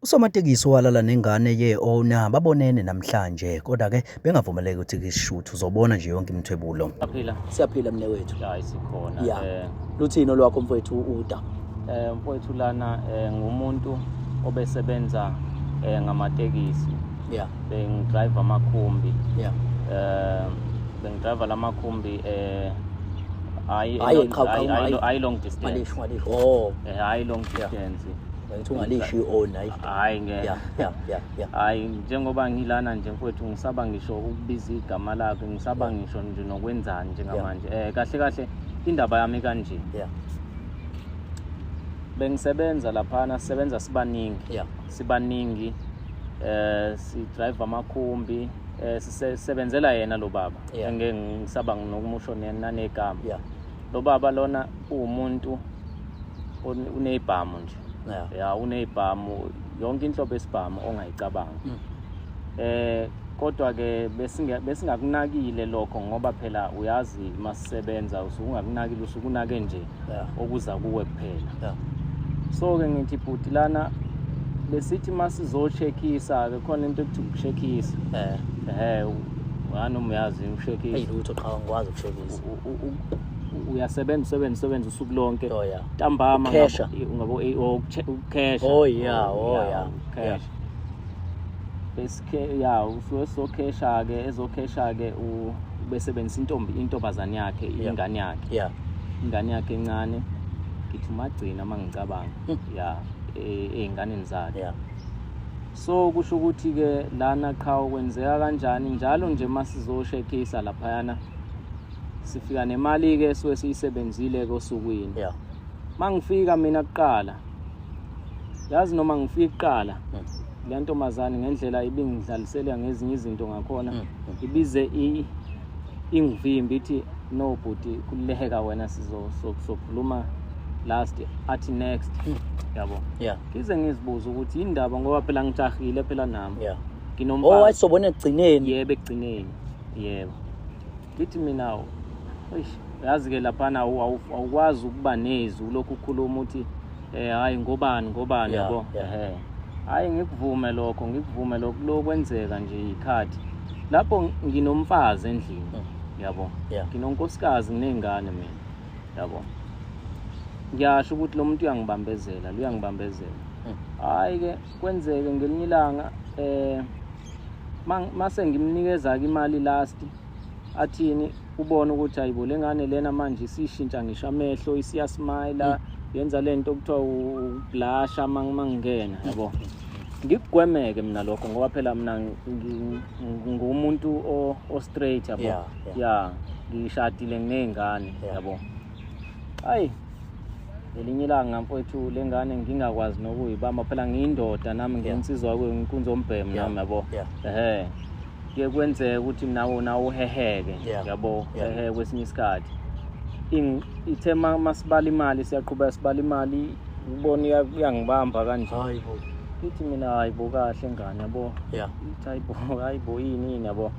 Usomatekisi walala nengane ye-owner babonene namhlanje kodwa-ke bengavumeleki ukuthi-ke isishuthe uzobona nje yonke imithwebulo. Siyaphila mnewethu. Hayi sikhona. Ya. Luthini olwakho mfowethu uda? Mfowethu lana ngumuntu obesebenza ngamatekisi. Yeah. Bengidrive amakhumbi. Yeah. Bengidrive lamakhumbi Hayi long distance. Oh. Hayi long distance. Bayithi ungalisho i-owner. Hayi ngeke. Yeah. Hayi njengoba ngilana nje mfowethu ngisaba ngisho ukubiza igama lakhe, ngisaba ngisho nje nokwenzani njengamanje. Kahle indaba yami kanje. Yeah. Bengisebenza laphana, sisebenza sibaningi. Yeah. Sibaningi. Si drive amakhumbi. Sisebenzela yena lo baba. Ngeke ngisaba nokumusho nanegama. Yeah. Lo baba lona umuntu unezibhamu nje. Ya unezibhamu yonke inhlobo esibhamu ongayicabanga. Kodwa ke besingakunakile lokho ngoba phela uyazi masisebenza usungakunakile usukunake nje okuza kuwe kuphela. So ke ngithi bhuti lana besithi masizocheckisa ke khona into ekuthi ukucheckisa. Wani uyazi ukucheckisa. Ayilutho cha ngikwazi ukucheckisa. Uyasebenza usuku lonke. Ntambama ngabo ucash. Oh yeah. Cash. Beske usukesha ke ezokesha ke ubesebenzisa intobazane yakhe ingane yakhe. Yeah. Ingane yakhe encane ngithi magcina mangicabanga. Einganeni zakhe. Yeah. So kusho ukuthi ke lana qhawe kwenzeka kanjani njalo nje masizoshekisa lapha yana sifika nemali ke siyisebenzile kosukwini. Yeah. Mangifika mina kuqala yazi noma ngifika kuqala le ntombazane ngendlela ibingidlalisela ngezinye izinto ngakhona ibize ingivimbi ithi no bhuti kuleheka wena sizokhuluma last athi next. Yabo. Yeah. Kize ngizibuza ukuthi indaba ngoba phela ngijahile phela nami. Yeah. Nginomfana. Oh wayisobona egcineni. Yebo egcineni. Yebo. Lithi mina yazi ke laphana awukwazi ukuba nezwi lokhu ukukhuluma uthi hayi ngobani yabo. Hayi ngikuvume lokho lokwenzeka nje ikhadi lapho nginomfazi endlini. Yabo. Nginonkosikazi nginengane mina. Yabo. Ngiyasho ukuthi lo muntu uyangibambezela. Hayi ke kwenzeke ngelinye ilanga mase ngimnikeza imali last athini ubona ukuthi ayibo lengane lena manje isishintsha ngisho amehlo isiyasmile yenza lento okuthiwa ublasha mangingena yabo. Ngikugwemeke mina lokho ngoba phela mina ngumuntu o straight yabo. Yeah ngishadile nginengane yabo. Hayi elinye ilanga mfowethu lengane ngingakwazi nokuyibamba phela ngiyindoda nami ngensizwa kwenkunzo ombhemu nami yabo. Ke kwenzeka ukuthi nawo uheheke yabo kwesinye isikhathi ithe masibala imali siyaqhubeka sibala imali ubona uyangibamba kanje. Hayibo Ithi mina hayibo kahle ngane yabo. Hayibo yini yabo.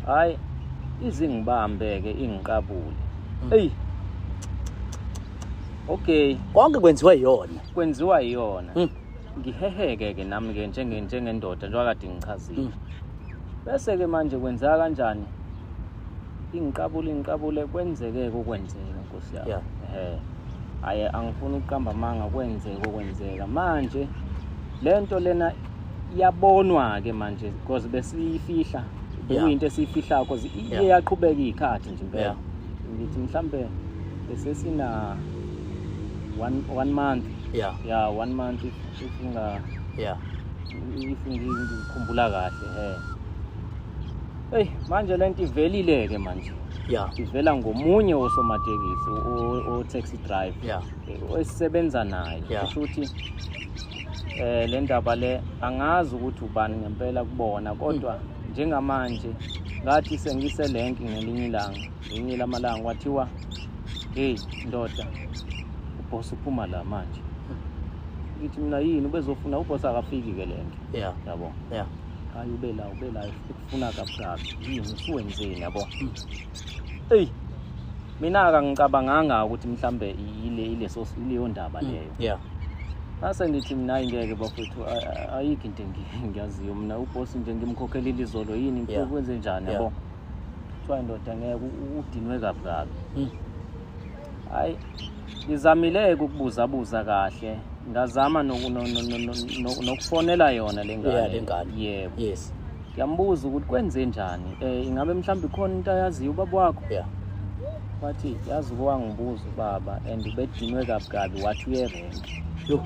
Hayi izingibambe ke ingiqabule. Okay konke kwenziwa yiyona. Ngiheheke ke nami ke njengendoda njengoba kade ngichazile. Bese ke manje kwenzeka kanjani? Ingiqabule kwenzeke okwenzeka Nkosi yami. Hayi angifuni ukuqamba amanga kwenzeka manje lento lena iyabonwa ke manje because besiyifihla kuyinto esiyifihla because iyaqhubeka ikhathi nje impela. Ngithi mhlambe bese sina 1 month. Yeah 1 month ifinga. Ngikhumbula kahle manje lento ivelile ke manje. Ivela ngomunye osomatekisi o taxi driver. Osebenza naye. Kusho ukuthi le ndaba le angazi ukuthi ubani ngempela kubona kodwa njengamanje ngathi sengiselenki ngelinye lamalanga wathiwa hey ndoda uboss uphuma la manje. Ngithi mina yini ubezofuna uboss akafiki ke lenke. Yabo. Hayi ube la ukufuna kabucayi yini usuwenzeni yabo. Mina akangicabanganga ukuthi mhlambe ileyo ndaba leyo. Ase ngithi mina ingeke bafethu ayikho into ngiyaziyo mina uboss nje ngimkhokhela ilizolo yini kwenze njani yabo. Kuthiwa indoda ngeke udinwe kabi. Hayi ngizamile ukubuza kahle. Ngazama nokufonela yona lengane. Yebo. Yes. Ngiyambuza ukuthi kwenze njani. Ingabe mhlawumbe khona into ayaziyo ubaba wakho? Yeah. Wathi yazi kwangibuza ubaba and ubedinwe kabi wathi uyerenka. Yo.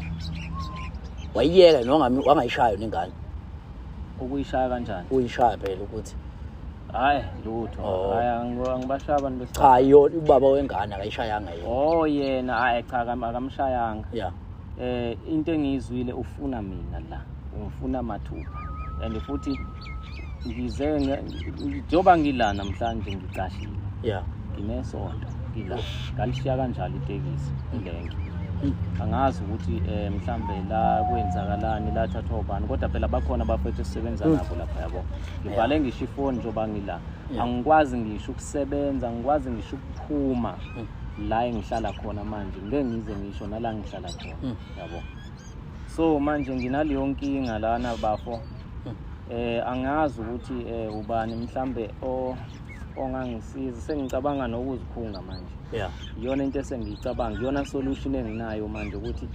Wayiyeka noma wangayishayo nengane. Ukuyishaya kanjani? Uyishaya phela ukuthi. Hayi lutho. Hayi angibashaya abantu bese. Cha yona ubaba wengane akayishayanga yena. Oh yena hayi cha akamshayanga. Yeah. Into engizwile ufuna mina la. Ufuna mathupha. And futhi ngize njoba ngila namhlanje ngicashile. Yeah. Nginesonto ngila. Ngalishiya kanjalo itekisi ilenke. Angazi ukuthi mhlambe la kwenzakalani la thathwa ubani kodwa phela bakhona bafethu sisebenza nabo lapha yabo. Ngivale ngisho ifoni njoba ngila. Angikwazi ngisho ukusebenza, ngikwazi ngisho ukuphuma la engihlala khona manje. Ngeke ngize ngisho nala ngihlala khona yabo. So manje nginaleyo nkinga lana bafo. Angazi ukuthi ubani mhlambe ongangisiza sengicabanga nokuziphunga manje. Yeah. Iyona into esengicabanga, iyona solution enginayo manje ukuthi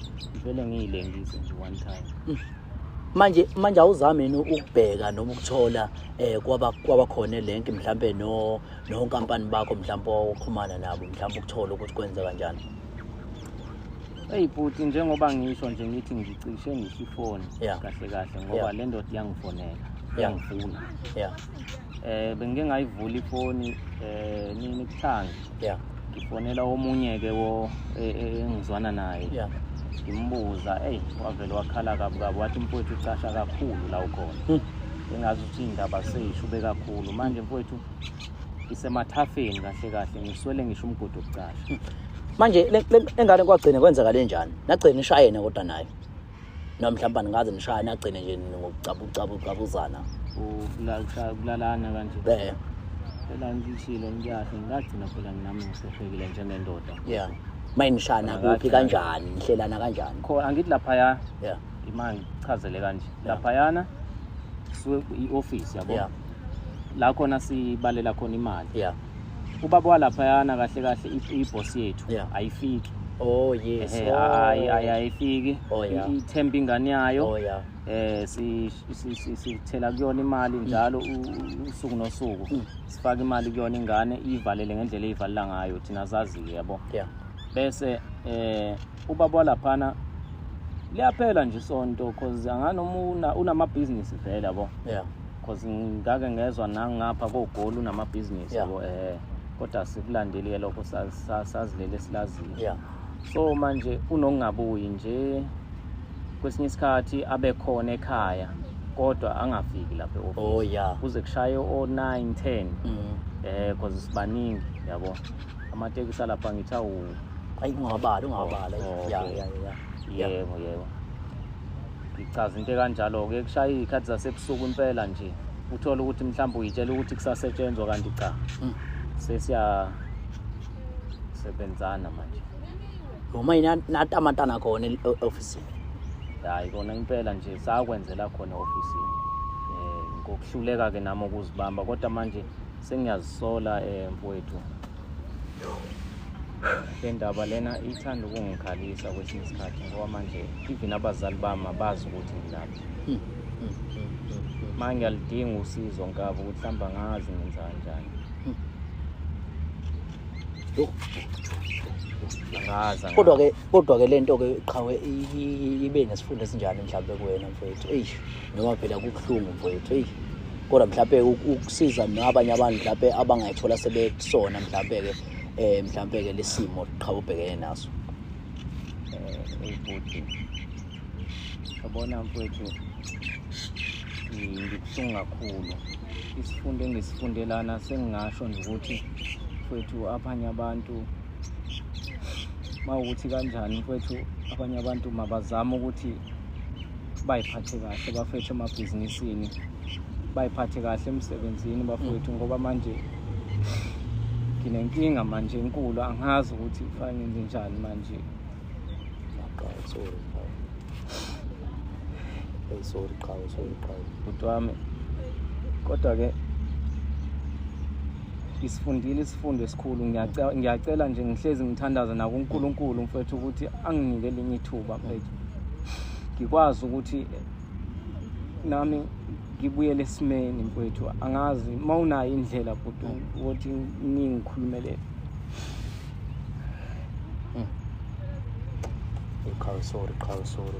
vele ngiyilengise nje one time. Manje awuzami ukubheka noma ukuthola kwaba khona elenki mhlambe nonkampani bakho mhlambe okhumana nabo mhlambe ukuthola ukuthi kwenza kanjani. Hey bhuti njengoba ngisho nje ngithi ngicishe ngisho ifoni kahle ngoba le ndoda yangifonela yangifuna. Yeah. Bengike ngayivula ifoni nini kuthanga. Yeah. Ngifonela omunye ke engizwana naye. Yeah. Ngimbuza wavele wakhala kabi wathi mfowethu ucasha kakhulu la ukhona. Engazi ukuthi indaba seyishube kakhulu manje mfowethu isemathafeni kahle ngiswele ngisho umgodi wokucasha. Manje engane kwagcina kwenzeka kanjani? Nagcina ishayene kodwa nayo. Noma mhlawumbe ngaze nishaya nagcina nje ngokucabuzana. Ukulalana kanje. Phela ngishilo ngiyahle ngagcina phela nami ngisefekile njengendoda. Yeah. Mayinishana kuphi kanjani? Nihlelana kanjani? Khona angithi lapha ya. Yeah. Imali chazele kanje. Lapha yana suwe ioffice yabo. Yeah. La khona sibalela khona imali. Yeah. Ubaba walapha yana kahle iboss yethu ayifiki. Oh yes. Ayifiki. Ithemba ingane yayo. Oh yeah. Sithela kuyona imali njalo usuku nosuku. Sifaka imali kuyona ingane ivalele ngendlela eyivalela ngayo thina zaziyo yabo. Yeah. Bese ubaba walaphana liyaphela nje sonto cause anganoma unama business vele yabo. Yeah. Cause ngake ngezwe nangapha koGoli unama business yabo kodwa sikulandele lokho sazilele silaziyo. Yeah. So manje unongabuyi nje kwesinye isikhathi abe khona ekhaya kodwa angafiki lapha eoffice. Oh yeah. Kuze kushaye o 9 10 cause sibaningi yabo. Amatekisi lapha ngithi ungabala. Yebo. Ngichaza into kanjalo ke kushaya izikhathi zasebusuku impela nje. Uthola ukuthi mhlawumbe uyitshela ukuthi kusasetshenzwa kanti cha. Sesiya sebenzana manje. Uma inatamatana khona e-office. Hayi kona impela nje sakwenzela khona office. Ngokuhluleka ke nami ukuzibamba kodwa manje sengiyazisola mfowethu. Indaba lena ithanda ukungikhalisa kwesinye isikhathi ngoba manje even abazali bami abazi ukuthi ngilapha. Manje ngiyalidinga usizo ngabo ukuthi hlamba ngazi ngenza kanjani. Kodwa ke lento ke qhawe ibe nesifundo esinjani mhlawumbe kuwena mfowethu. Noma phela kubuhlungu mfowethu. Kodwa mhlawumbe ukusiza nabanye abantu mhlawumbe abangayithola sebekusona mhlawumbe ke mhlawumbe ke lesimo qhawe ubhekene naso. Ubhuti. Yabona mfowethu ngikuhlunga kakhulu. Isifundo engisifundelana sengingasho nje ukuthi mfowethu abanye abantu mawukuthi kanjani mfowethu abanye abantu mabazama ukuthi bayiphathe kahle bafethu emabhizinisini bayiphathe kahle emsebenzini bafethu ngoba manje nginenkinga manje enkulu angazi ukuthi kufanele ngenze njani manje. sorry qhawe. Bhuti wami, kodwa-ke isifundile isifundo esikhulu. Ngiyacela nje ngihlezi ngithandaza naku uNkulunkulu mfethu ukuthi anginike elinye ithuba mfethu, ngikwazi ukuthi nami ngibuyele esimeni mfethu. Angazi mawunayo indlela bhuti ukuthi ningikhulumelele. Qhawe sorry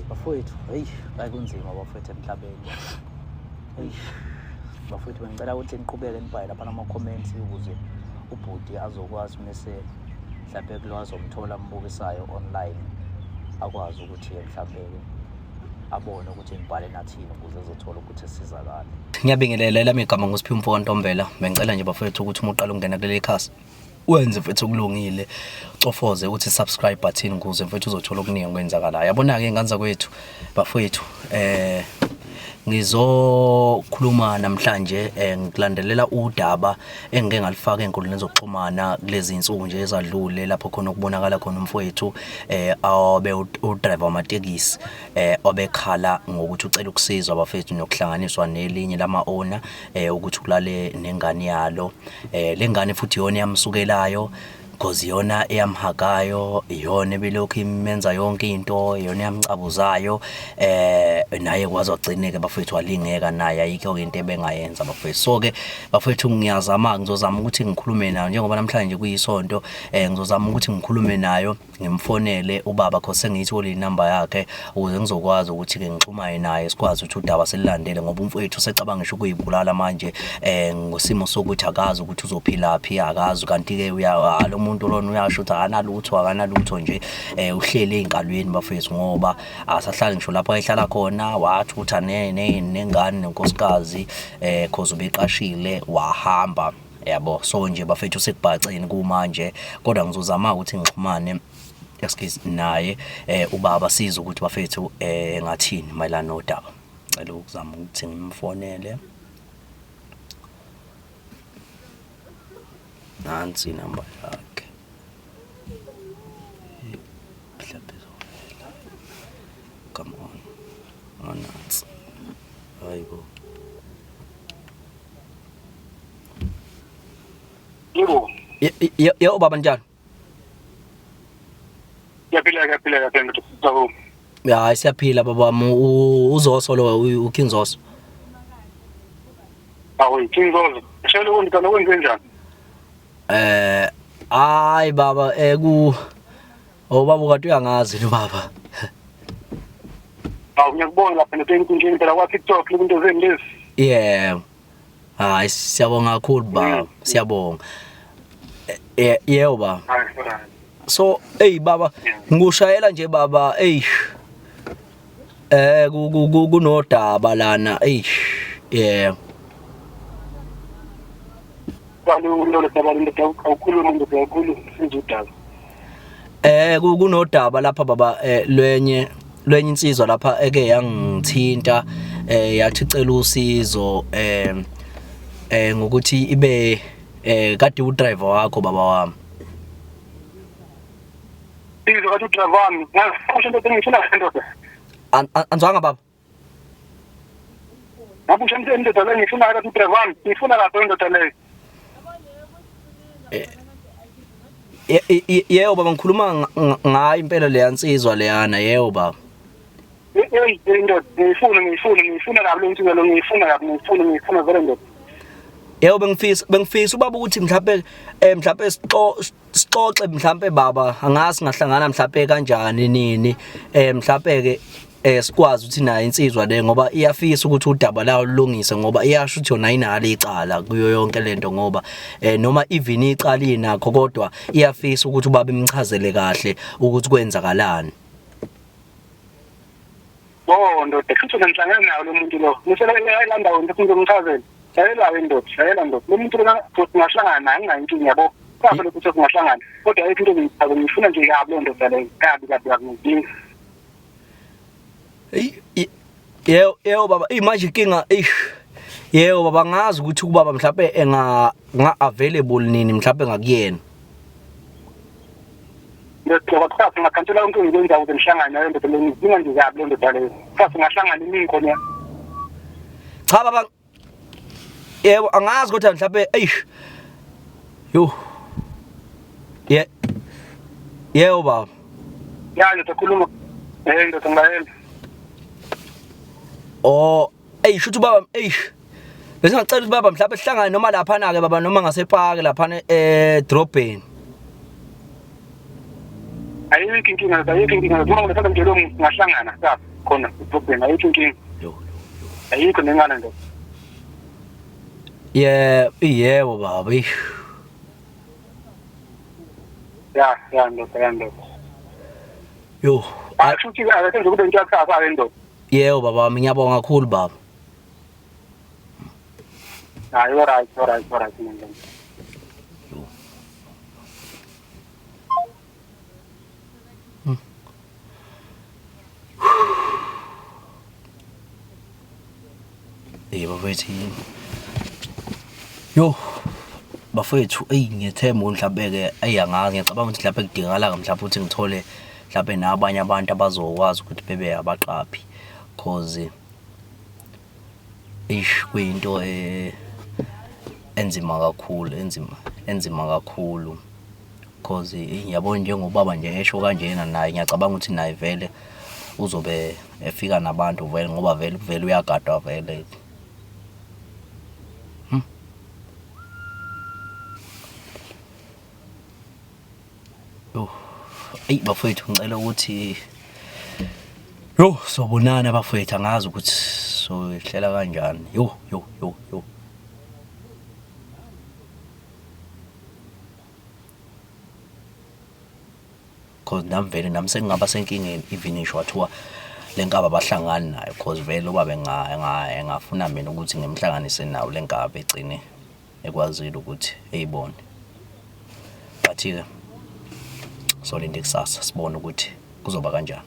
bafowethu. Hey ayikunzima bafowethu emhlabeni. Hey bafowethu ngicela ukuthi niqhubeke nibhale lapha nama-comments ukuze ubhuti azokwazi mase mhlawumbe kulwazi omthola ambukisayo online akwazi ukuthi mhlawumbe abone ukuthi nibhale nathini ukuze ezothola ukuthi esizakala. Ngiyabingelela lami igama nguSiphiwe Mfo Ntombela. Bengicela nje bafowethu ukuthi uma uqala ukungena kuleli khasi wenze mfethu okulungile, cofoze ukuthi subscribe button ukuze mfethu uzothola okuningi okwenzakalayo. Yabona-ke ingane kwethu bafowethu, ngizokhuluma namhlanje ngikulandelela udaba engike ngalifaka enkundleni zokuxhumana kulezi insuku nje ezadlule lapho khona ukubonakala khona umfowethu obe udriver wamatekisi obekhala ngokuthi ucela ukusizwa bafethu nokuhlanganiswa nelinye lama-owner ukuthi kulale nengane yalo. Le ngane futhi iyona yamsukelayo because iyona eyamhakayo, iyona ebelokhu imenza yonke into, iyona yamcabuzayo, naye kwazi wagcineke bafethu walingeka naye, ayikho into ebengayenza bafethu. So-ke bafethu ngizozama ukuthi ngikhulume nayo njengoba namhlanje kuyisonto, ngizozama ukuthi ngikhulume nayo, ngimfonele ubaba because sengiyithole inamba yakhe ukuze ngizokwazi ukuthi-ke ngixhumane naye sikwazi ukuthi udaba selilandele ngoba umfowethu secabanga ngisho ukuyibulala manje ngosimo sokuthi akazi ukuthi uzophila phi, akazi kanti-ke lo muntu lona uyasho ukuthi akanalutho nje, uhlele ey'nkalweni bafethu ngoba asahlali ngisho lapho ayihlala khona wathi ukuthi nengane nenkosikazi cause ubeqashile wahamba yabo. So nje bafethu sekubhaceni kumanje, kodwa ngizozama ukuthi ngixhumane naye ubaba siza ukuthi bafethu ngathini mayelana nodaba. Ngicela ukuzama ukuthi ngimfonele. Nansi inamba yakhe. Come on. Nansi. Hayibo. Yebo baba njani? Yaphila ngitho. Ya siyaphila baba uZoso lo uKing Zoso. Awu King Zoso. Shelo wonke wenze njani? Hayi baba baba ukade uyangazi lo baba. Awu ngiyakubona lapha nenkundleni phela kwa TikTok into zeni lezi. Yeah. Hayi siyabonga kakhulu baba, siyabonga. Yebo baba. So baba ngikushayela nje baba kunodaba lana yeah. Kunodaba lapha baba lwenye insizwa lapha eke yangithinta yathi cela usizo ngokuthi ibe kade udriver wakho baba wami. Izo kade udriver wami. Ngasho into engifuna ndoda. Anzwanga baba. Ngapho nje indoda le ngifuna kade udriver wami. Ngifuna kade indoda le. Yebo baba ngikhuluma ngayo impela le yansizwa leyana yebo baba. Indoda ngifuna kabi insizwa lo ngifuna vele ndoda. Yebo bengifisa ubaba ukuthi mhlawumbe sixoxe mhlawumbe baba angazi ngahlangana mhlawumbe kanjani nini mhlawumbe ke sikwazi ukuthi nayo insizwa le ngoba iyafisa ukuthi udaba lawo lulungise ngoba iyasho ukuthi yona ayinalo icala kuyo yonke lento ngoba noma even icala inakho kodwa iyafisa ukuthi ubaba imchazele kahle ukuthi kwenzakalani. Ndoda futhi ngihlangana nayo lo muntu lo ngifela eyilanda wona ukuthi ngimchazele. Shayela ndoda lo muntu lona futhi ngahlangana naye ngayinkinga yabo kahle ukuthi singahlangana kodwa ayikho into ngifuna nje kabi ndoda le kabi ngidinga. Yebo baba manje inkinga yebo baba ngazi ukuthi ubaba mhlawumbe nga available nini mhlawumbe ngakuyena. Ngoba ngakhansela yonke into enzayo ukuhlangana nayo ndoda leni ningangizabi le ndoda leyo futhi ngahlangana nini khona cha baba yebo angazi ukuthi mhlawumbe eish yo yebo baba ya ngizokhuluma ndoda ngayela oh eish uthi baba eish bese ngicela ukuthi baba mhlawumbe sihlangane noma lapha na ke baba noma ngasepark lapha edrobheni ayikho inkinga uma ngifika nje lo ngahlangana cha khona edrobheni ayikho inkinga ayikho nengana ndoda yebo baba ya ndoda yo futhi akenze kube into yakho ke ndoda yebo baba ngiyabonga kakhulu baba you're right man. Bafethu yo bafethu ngiyethemba mhlawumbe ke angazi ngiyacabanga ukuthi lapha kudingakala mhlawumbe ukuthi ngithole mhlawumbe nabanye abantu abazokwazi ukuthi bebe abaqaphi cause kuyinto enzima kakhulu cause ngiyabona njengobaba nje esho kanjena naye ngiyacabanga ukuthi naye vele uzobe efika nabantu vele ngoba vele uyagadwa vele bafethu ngicela ukuthi sobonana bafethu angazi ukuthi sohlela kanjani yo cause nami sengingaba senkingeni even ngisho wathiwa lenkaba bahlangani nayo cause vele obabe engafuna mina ukuthi ngimhlanganise nawo lenkaba egcine ekwazile ukuthi eyibone but ke solinda kusasa sibone ukuthi kuzoba kanjani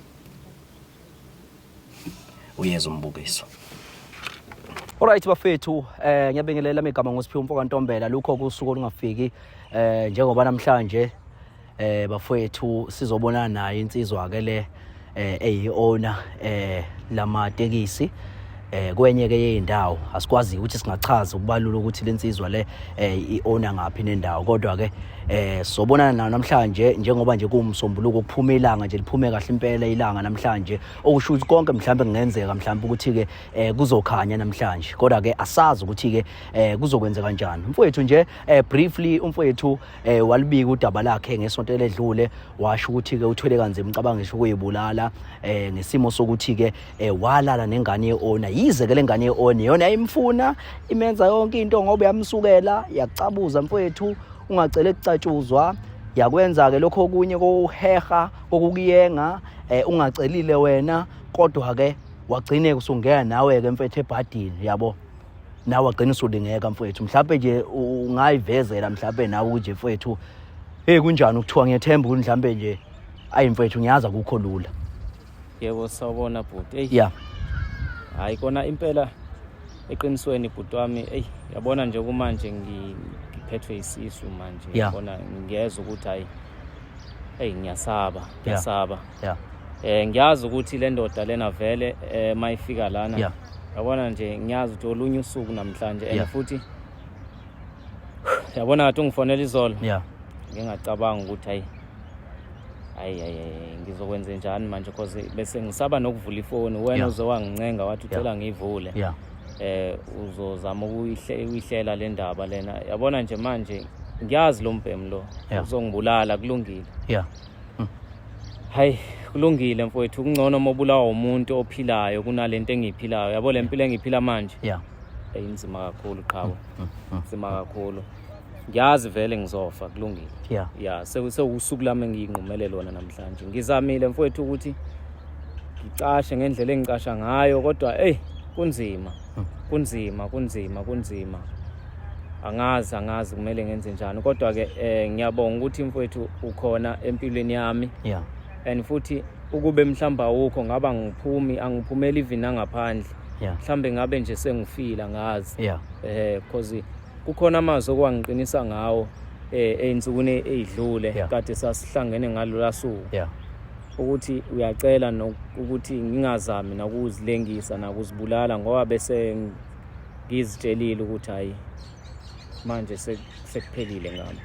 uyeza umbukiso. Alright bafethu ngiyabingelela igama ngosiphiwe Mfoka Ntombela lokho kusuku olungafiki njengoba namhlanje bafethu sizobona naye insizwa ke le eyiowner lamatekisi kwenye ke yeindawo asikwazi ukuthi singachaza ukubalula ukuthi lensizwa le iowner ngaphi nendawo kodwa ke sobonana nayo namhlanje njengoba nje kuumsombuluko kuphuma ilanga nje liphume kahle impela ilanga namhlanje okusho ukuthi konke mhlawumbe kungenzeka mhlawumbe ukuthi ke kuzokhanya namhlanje kodwa ke asazi ukuthi ke kuzokwenzeka kanjani mfowethu nje briefly umfowethu walibika udaba lakhe ngesonto eledlule washo ukuthi ke uthwele kanzima umcabango ngisho ukuyibulala ngesimo sokuthi ke walala nengane yeowner yize ke lengane yeowner yona imfuna imenza yonke into ngoba yamsukela yakucabuza mfowethu ungacela ukucatshuzwa yakwenza ke lokho okunye koheha kokuyenga ungacelile wena kodwa ke wagcine kusungena nawe ke mfethu ebhadini yabo nawe wagcina usudingeka mfethu mhlawumbe nje ungayivezela mhlawumbe nawe uje mfethu kunjani ukuthiwa ngiyethemba ukuthi mhlawumbe nje mfethu ngiyaza kukho lula yebo sawubona bhuti yeah hayi kona impela eqinisweni bhuti wami yabona nje kumanje ngiphethwe isisu manje yabona ngiyeza ukuthi ngiyasaba ngiyazi ukuthi le ndoda lena vele mayifika lana yabona nje ngiyazi ukuthi olunye usuku namhlanje and futhi yabona ngathi ungifonela izolo ngingacabanga ukuthi ngizokwenza njani manje because bese ngisaba nokuvula ifoni wena uzowangincenga wathi ucela ngivule uzozama ukuyihlela le ndaba lena yabona nje manje ngiyazi lo mbhemu lo uzongibulala kulungile hayi kulungile mfowethu kungcono mobulawa umuntu ophilayo kunalento engiyiphilayo yabo le mpilo engiphila manje inzima kakhulu qhawe inzima kakhulu ngiyazi vele ngizofa kulungile sewusuku lami engiyinqumele lona namhlanje ngizamile mfowethu ukuthi ngicashe ngendlela engicasha ngayo kodwa kunzima angazi kumele ngenze njani kodwa ke ngiyabonga ukuthi mfowethu ukhona empilweni yami and futhi ukube mhlamba ukho ngaba angiphumeli even ngaphandle mhlambe ngabe nje sengifila ngazi because kukhona amazwi okwangiqinisa ngawo einsukwini ezidlule kade sasihlangene ngalola suku ukuthi uyacela ukuthi ngingazami nakuzilengisa nakuzibulala ngoba bese ngizitshelile ukuthi hayi manje sekuphelile ngami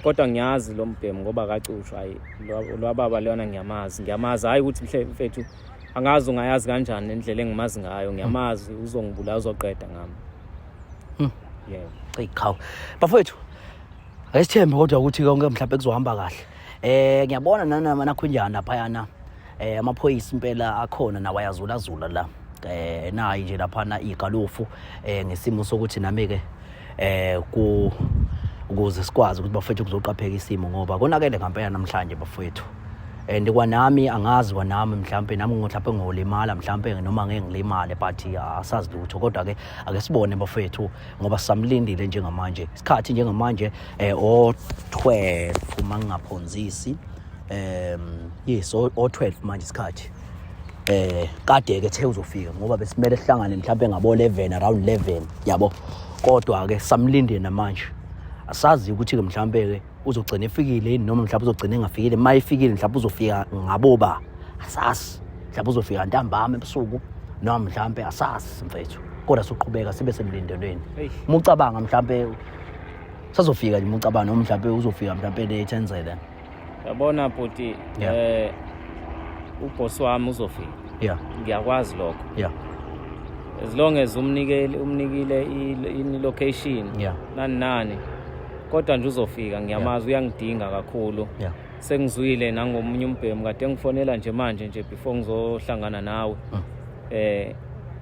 kodwa ngiyazi lo mbhemu ngoba kacushwa hayi lwababa lona ngiyamazi hayi ukuthi mfethu angazi ungayazi kanjani indlela engimazi ngayo ngiyamazi uzongibulala uzoqeda ngami Qhawe bafowethu ayisithembe kodwa ukuthi konke mhlawumbe kuzohamba kahle ngiyabona nakhunjana phayana amaphoyisa impela akhona nawo ayazulazula la nayi nje laphana igalofu ngesimo sokuthi nami ke ukuze sikwazi ukuthi bafethu kuzoqapheka isimo ngoba konakele ngempela namhlanje bafethu ndikwanami angazi kwanami mhlawumbe nami mhlawumbe ngolimala mhlawumbe noma ngeke ngilimale but asazi lutho kodwa ke ake sibone bafethu ngoba samlindile njengamanje isikhathi njengamanje o12 uma ngingaphonzisi yes o12 manje isikhathi kade ke the uzofika ngoba besimele sihlangane mhlawumbe ngabo 11 around 11 yabo kodwa ke samlindile namanje asazi ukuthi ke mhlawumbe ke uzogcina efikile noma mhlawumbe uzogcina engafikile mayifikile mhlawumbe uzofika ngaboba asasi mhlawumbe uzofika ntambama ebusuku noma mhlawumbe asasi mfethu kodwa soqhubeka sibe semlindelweni umucabanga mhlawumbe sazofika nje umucabanga noma mhlawumbe uzofika mhlawumbe le10 yabona bhuti uboss wami uzofika ngiyakwazi lokho as long as umnikile i-location nani kodwa nje uzofika ngiyamazi uyangidinga kakhulu sengizwile nangomunye umbhemu kade ngifonela nje manje nje before ngizohlangana nawe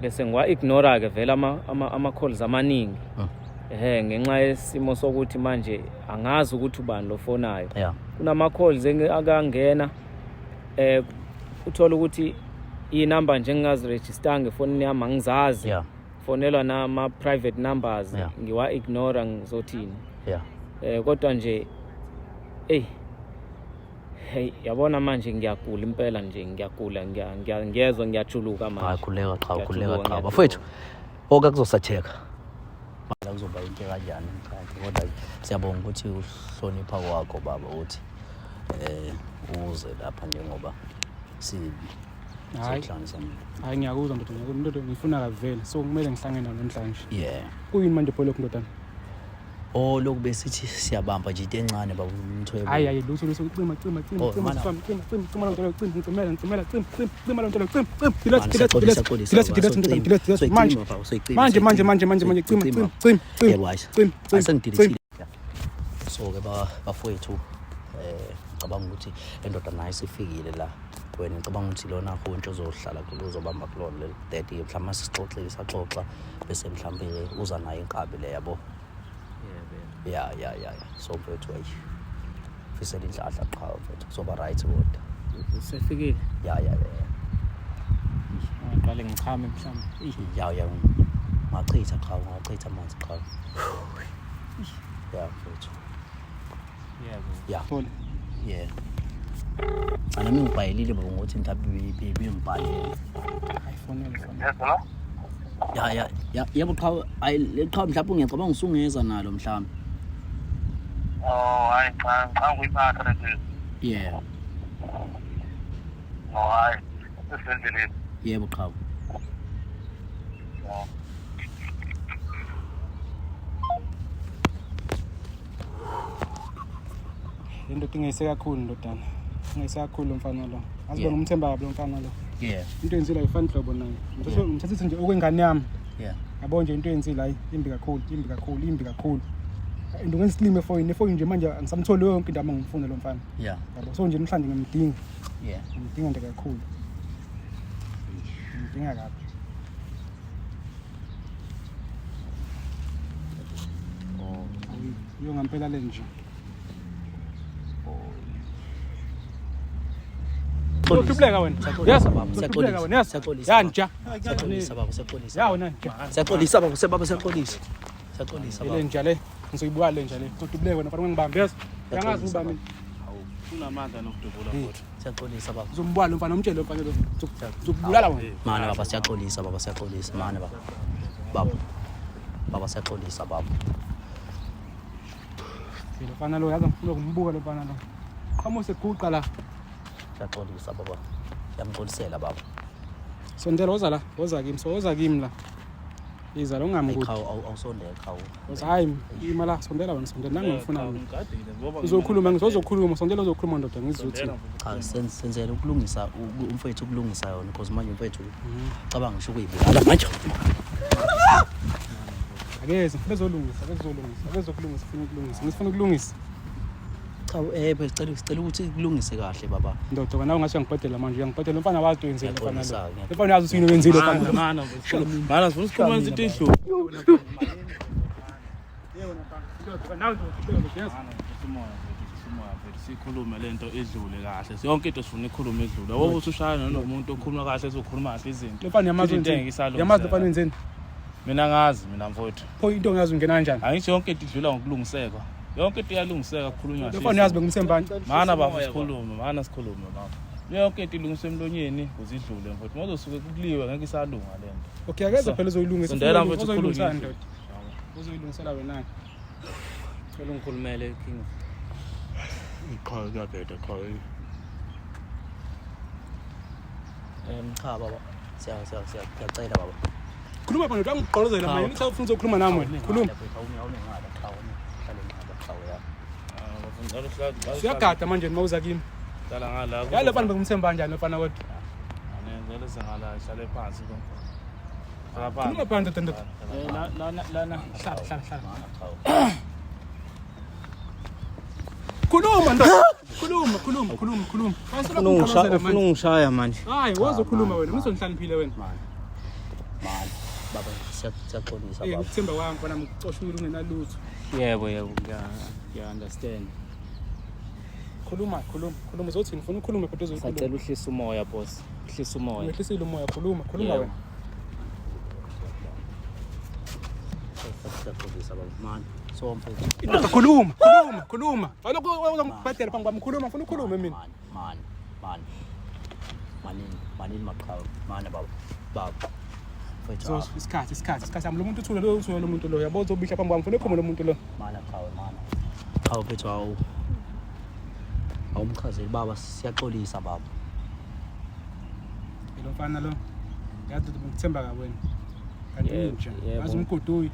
bese ngiwa ignore ke vela ama calls amaningi ngenxa yesimo sokuthi manje angazi ukuthi ubani lo fonayo kunama calls akangena uthola ukuthi inumber nje ngingaziregister ngefoni yami angizazi fonelwa nama private numbers ngiwa ignore ngizothini kodwa nje yabona manje ngiyagula impela nje ngiyagula ngiyezwa ngiyajuluka manje khuleka qha bafethu okuzosatheka manje kuzoba into kanjani mkhandi kodwa siyabonga ukuthi uhlonipha kwakho baba uthi uze lapha njengoba hayi ngiyakuzwa ndoda ngifuna kavele so kumele ngihlangene nawo namhlanje kuyini manje phela lokho ndodana lokhu besithi siyabamba nje into encane baba umthwebo hayi lutho cima so ke bafowethu cabanga ukuthi endoda nayo sifikile la wena ngicabanga ukuthi lona khonto uzohlala kulo uzobamba kulona le daddy mhlawumbe sixoxile saxoxa bese mhlawumbe uza nayo inkabi le yabo ya so mfethu ayifisela indlahla qha mfethu kuzoba right kodwa usefikile ya ngaqale ngichame mhlawumbe ya ngachitha amanzi qha ya mfethu ana mimi ngibhayelile baba ngokuthi mhlawumbe bengibhalele ayifonele yebo qha leqha mhlawumbe ngiyacabanga usungeza nalo mhlawumbe hayi cha ngiyiphatha nje hayi esendleleni yebo qha into ingeyise kakhulu ndodana ingeyise kakhulu mfana lo asibe ngumthemba kabi lo mfana lo into enzile ayifani hlobo nayo ngithatha nje okwengane yami yabo nje into enzile hayi imbi kakhulu into ngesilime efoni nje manje angisamtholi yonke into amangifuna lo mfana yabo so nje namhlanje ngimdinga ngimdinga nje kakhulu ngimdinga kabi yo ngampela le nje Uhluleka wena. Yes baba, siyaxolisa wena. Siyaxolisa. Ya nja. Siyaxolisa baba, siyaxolisa. Ya wena nja. Siyaxolisa baba, siyaxolisa. Siyaxolisa baba. Le nja le, ngizoyibuka le nja le. Uhluleka wena, fanele ngibambe yes. Yangazi uba mina. Unamandla nokudubula futhi. Siyaxolisa baba. Uzombula lo mfana umtshele lo mfana lo. Uzokubulala wena. Mana baba siyaxolisa baba, siyaxolisa mana baba. Baba siyaxolisa baba. lo mfana lo yazi ngifuna ukumbuka lo mfana lo qhamuka seguqa la siyaxolisa baba yamxolisela baba sondela woza kimi la iza lo ngamkuthi awusondela khawu hayi imala sondela wena sondela nangifuna uzokhuluma ngizokhuluma sondela uzokhuluma ndoda ngizothi cha senzela ukulungisa umfethu ukulungisa yona because manje umfethu cabanga ngisho ukuyibulala manje akeze bezolungisa ngifuna ukulungisa cha sicela ukuthi kulungise kahle baba ndoda nawe ngasho ngibhedela manje uyangibhedela umfana wazi into yenzile mfana lo mfana yazi usini wenzile mfana mana sifuna ukukhuluma izinto ezidlule sikhulume lento edlule kahle yonke into sifuna ikhulume edlule wobe usushaya nomuntu okhuluma kahle ezokhuluma kahle izinto mfana yamazi mfana wenzeni mina ngazi mina mfowethu pho into ngazi ungena kanjani angisho yonke into idlula ngokulungiseka yonke into iyalungiseka kukhulunywa kahle mfana yazi bengumsembani mana baba sikhulume baba yonke into ilungiswa emlonyeni uzidlule mfowethu mozosuke kuliwe ngeke isalunga lento okay akeze phela uzoyilungisa sondela mfowethu uzoyilungisa ndoda uzoyilungisela wena phela ungikhulumele king iqhawe kuyabheda qhawe cha baba siyacela baba khuluma baba ngigqolozela manje ngithi ufuna ukukhuluma nami wena khuluma siyagada manje mawuza kimi dala ngala yale mfana bengumthemba kanjani mfana kodwa ngenzele sengala ihlale phansi ko khuluma phansi ndoda lana hlala khuluma ndoda khuluma ufuna ungishaya manje hayi wozokhuluma wena ngisonhlaniphile wena man baba siyaxolisa baba ukuthemba kwami mfana ngikucoshula ungenalutho yebo ngiya understand khuluma uzothi ngifuna ukukhuluma kodwa uzokhuluma sacela uhlisa umoya boss uhlisa umoya uhlisile umoya khuluma wena siyaxolisa baba man so mfethu indoda khuluma alokho uzongibhedela phambi kwami khuluma ngifuna ukukhuluma mina manini maqhawe mana baba so isikhathi lo muntu uthule lo muntu lo yabo uzobisha phambi kwami ngifuna ukukhuluma lo muntu lo mana qawe mfethu awumchazeli baba siyaxolisa baba lo mfana lo yazi ngikuthemba ka wena kanti inja yazi umgodo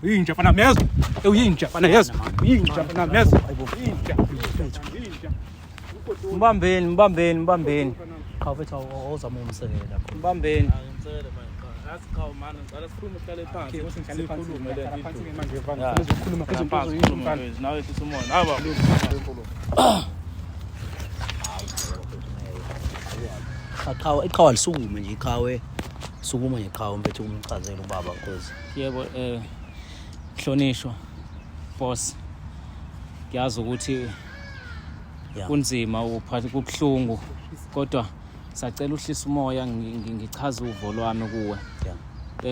uyinja fana mezo uyinja fana yezo uyinja fana mezo uyinja mbambeni cha mfethu awuzama umsekela mbambeni ngimsekele manje asiqhawe mana ngicela sikhulume sihlale phansi ngihlale phansi manje mfana uzokhuluma phezulu nawe hlisa umoya nawe iqhawe lisukume nje iqhawe sukuma nje iqhawe mfethu umchazela ubaba because yebo hlonishwa boss ngiyazi ukuthi kunzima uphathi kubhlungu kodwa sacela uhlisa umoya ngichaza uvo lwami kuwe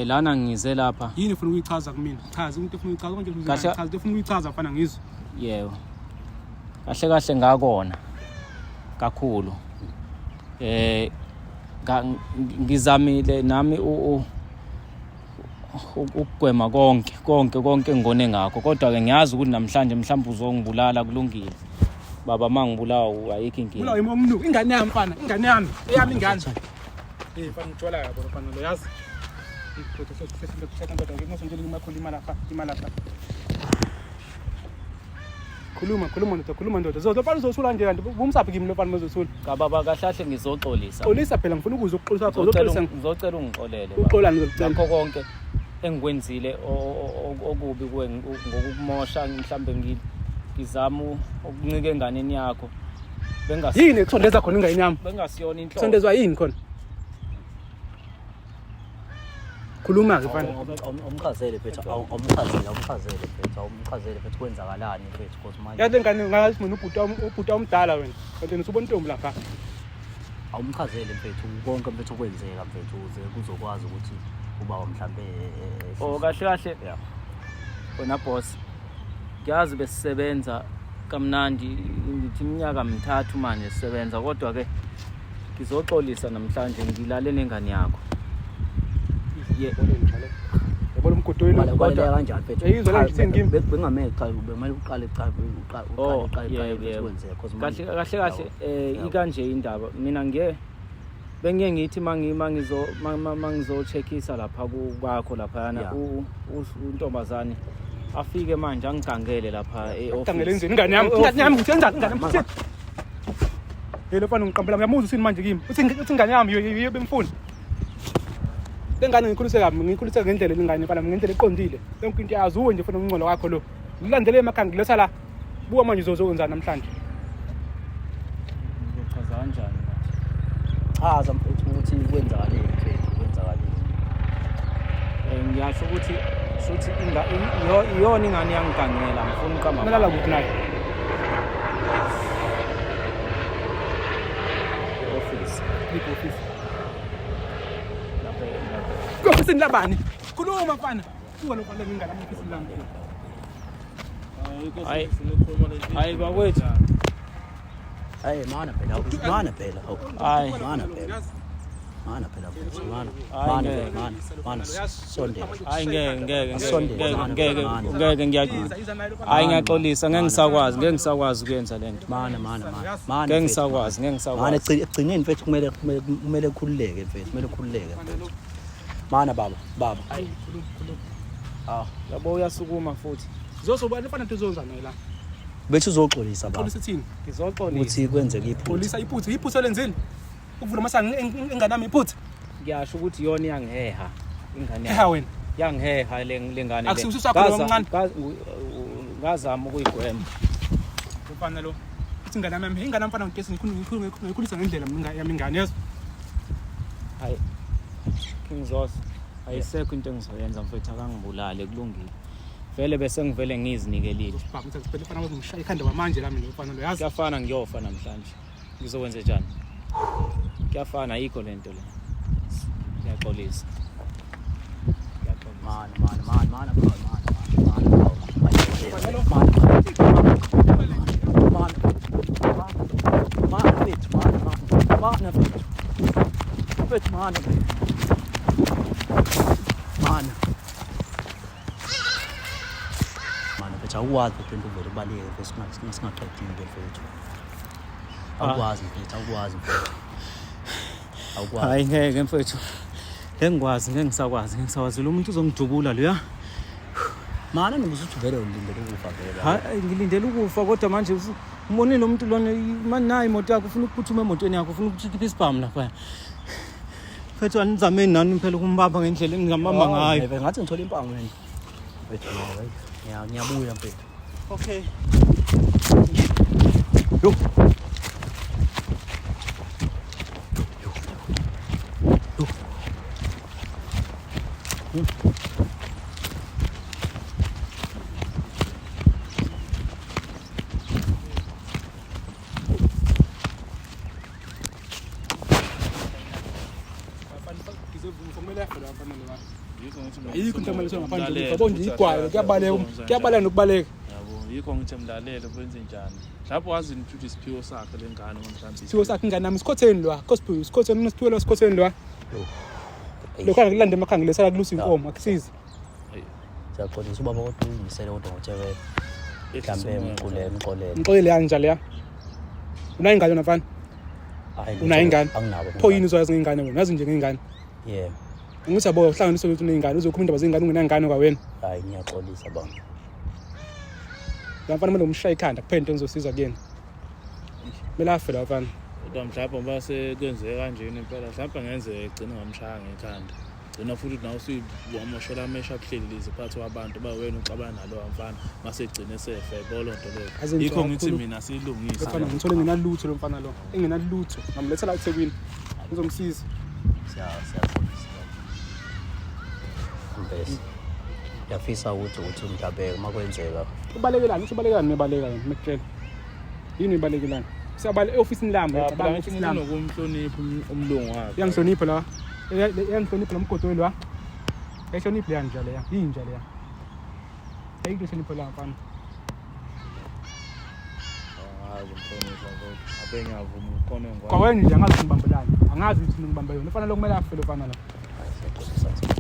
lana ngize lapha yini ufuna ukuyichaza kumina chaza into ufuna ukuyichaza konke uzochaza into ufuna ukuyichaza mfana ngizwe yebo kahle ngakona kakhulu ngizamile nami ukugwema konke ngone ngakho kodwa ke ngiyazi ukuthi namhlanje mhlawumbe uzongibulala kulungile baba mangibulawa ayikho inkinga bulawa imomnu ingane yami mfana ingane yami eyami ingane mfana ngithola yabo mfana lo yazi iphotho sesifika kodwa ngisonjela imali lapha khuluma ndoda zofana uzosula nje kanti bumsaphi kimi lo mfana mezosula kababa kahlahle ngizoxolisa xolisa phela ngifuna ukuza ukuxolisa phela ngizocela ungixolele uxolani ngizocela ngakho konke engikwenzile okubi ngokukumosha mhlambe ngizama ukuncike enganeni yakho yini ekusondeza khona ingane yami bengasiyona inhlobo sondezwa yini khona khuluma ke mfana umchazele phethu kwenzakalani phethu because manje yathi ngane ngathi mina ubhuta omdala wena kanti nisubona intombi lapha awumchazele mfethu konke mfethu kwenzeka mfethu uze kuzokwazi ukuthi ubaba mhlambe kahle wena boss ngiyazi besisebenza kamnandi ngithi iminyaka mithathu manje sisebenza kodwa ke ngizoxolisa namhlanje ngilale nengane yakho yabona umgodoyi lo kodwa kanjani mfethu yizwe la ngithi ngimi bengamele cha kumele uqale kahle ikanje indaba mina bengiye ngithi mangizocheckisa lapha kwakho lapha yana untombazane afike manje angigangele lapha ngangele enzeni ingane yami ngithenzani ingane yami yelo mfana ngiqambela ngiyamuzwa usini manje kimi uthi ingane yami yiyo bemfuna lengane ngikhulise ngendlela lengane mfana ngendlela eqondile yonke into yazi uwe nje mfana umncolo wakho lo ulandele emakhanga lesa la buka manje uzozenzana namhlanje uchaza kanjani chaza mfethu ukuthi kwenzakaleni ngiyasho ukuthi iyona ingane yangigangela ngifuna uqamba malala ukuthi naye office ofisini labani khuluma mfana kuwa lo kwale ngingala ofisini lami hayi bakwethu hayi mana phela mana sonde hayi ngeke ngiyaxolisa ngeke ngisakwazi ukuyenza lento mana ngeke ngisakwazi mana egcineni mfethu kumele ukhululeke mfethu mana baba hayi khuluma yabo uyasukuma futhi zosoba lefana tuzonza naye la bethu uzoxolisa baba xolisa thini ngizoxolisa ukuthi kwenzeke xolisa iphutha lenzeni ukuvula masango enganami iphutha ngiyasho ukuthi yona iyangiheha ingane eha wena yangiheha lengane le akususakho lo mncane ngazama ukuyigwema ufana lo uthi ingane yami ingane mfana ngigesi ngikhulisa ngendlela mina yami ingane yezo hayi Kingzos ayisekho into engizoyenza mfethu akangibulale kulungile vele bese ngivele ngizinikelile baba uthi siphele fana ngishaya ikhanda kwamanje lami lo mfana lo yazi kuyafana ngiyofa namhlanje ngizokwenza njani kuyafana ayikho lento le ngiyaxolisa mana bethu awukwazi into vele ubaleke bese singaqedi into mfethu awukwazi mfethu hayi ngeke mfethu ngeke ngisakwazi lo muntu uzongidubula lo ya mana nokuthi vele ulindele ukufa vele hayi ngilindele ukufa kodwa manje umbonile lo muntu lona manje nayi imoto yakho ufuna ukuphuthuma emotweni yakho ufuna ukukhipha isibhamu lapha mfethu anizameni nani phela ukumbamba ngendlela engingamamba ngayo ngathi ngithola impango mina bethu ngiyabuya mfethu okay yo yikho into emele ngaphandle yabo nje igwayo kuyabaleka nokubaleka yabo yikho ngithi mlalele kwenze njani lapho wazi ukuthi isiphiwo sakhe lengane ngomhlambi isiphiwo sakhe ingane nami isikhotheni lwa kosphiwo isikhotheni unesiphiwo isikhotheni lwa lokho ngilanda emakhanga lesala kulusa inkomo akusizi siyaxolisa ubaba kodwa ungisele kodwa ngothebe mhlambe ngixolele kanjalo ya unayo ingane nafana unayo ingane anginabo pho yini uzoyazi ngengane wena yazi nje ngengane yeah ngithi yabo uhlanganise ukuthi unengane uzokhuluma indaba zengane ungenangane kwawena hayi ngiyaxolisa baba mfana manje umshaya ikhanda kuphela ngizosiza kuyena mela afela mfana kodwa mhlawumbe base kwenzeke kanjeni impela mhlawumbe ngenze egcina ngamshaya ngekhanda gcina futhi nawe usiwamoshela amesha abuhleli lezi phathi wabantu ba wena uxabana nalo mfana mase egcine sefe bolonto lo yikho ngithi mina silungisa mfana ngithole nginalutho lo mfana lo enginalutho ngamletha la eThekwini ngizomsiza siyaxolisa mbese yafisa ukuthi umdabeke makwenzeka ubalekelani nebalekani mekutshela yini ibalekelani siyabale eofisini lami yacabanga ukuthi nokumhlonipha umlungu wakhe yangihlonipha la yangihlonipha nomgodo lo ehlonipha le njalo ya yinja le ya ayihlonipha la mfana hayi mhlonipha kodwa abengiyavuma ukhona ngwa kwawena nje angazi ngibambelani angazi ukuthi ngibambe yona ufana lo kumele afele ufana la hayi